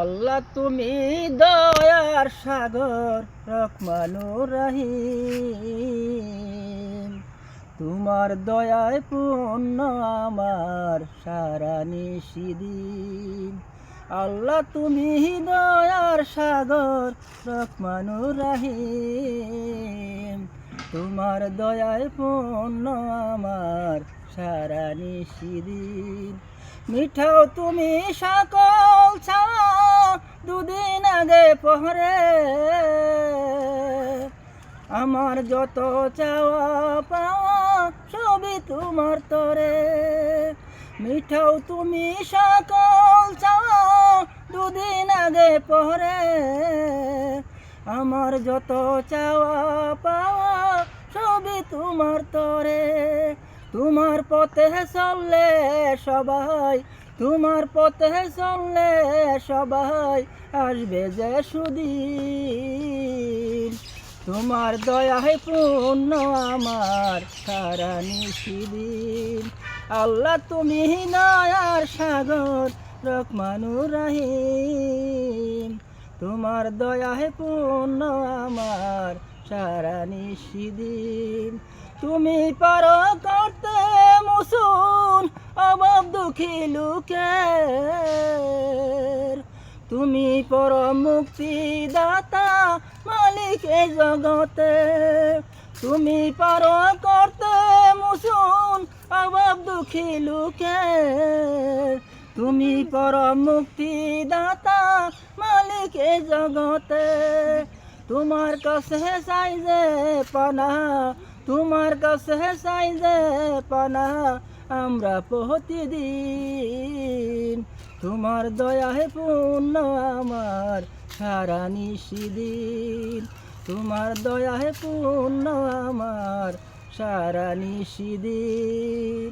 আল্লাহ তুমি দয়ার সাগর রহমানুর রহিম, তোমার দয়ায় পূর্ণ আমার সারা নিশিদিন। আল্লাহ তুমি দয়ার সাগর রহমানুর রহিম, তোমার দয়ায় পূর্ণ আমার সারা নিশিদিন। মিঠাও তুমি সকল ছাওয়া দুদিন আগে পহরে, আমার যত চাওয়া পাওয়া সবই তোমার তরে। মিঠাও তুমি সকল চাওয়া দুদিন আগে পহরে, আমার যত চাওয়া পাওয়া সবই তোমার তরে। তোমার পথে চললে সবাই, তোমার পথে চললে সবাই আসবে যে সুদিন। তোমার দয়ায় পূর্ণ আমার সারা নিশিদিন। আল্লাহ তুমি দয়ার সাগর রহমানুর রহিম, তোমার দয়ায় পূর্ণ আমার সারা নিশিদিন। তুমি পারো করতে মুসুন অভাব দুঃখী লোকের, তুমি পরম মুক্তিদাতা মালিক এই জগতে। তুমি পারো করতে মুসুন অভাব দুঃখী লোকের, তুমি পরম মুক্তিদাতা মালিক এই জগতে। তোমার কাছে চাই যে পানা, তোমার কাছে চাই যে পানা আমরা প্রতিদিন। তোমার দয়ায় পূর্ণ আমার সারা নিশিদিন, তোমার দয়ায় পূর্ণ আমার সারা নিশিদিন।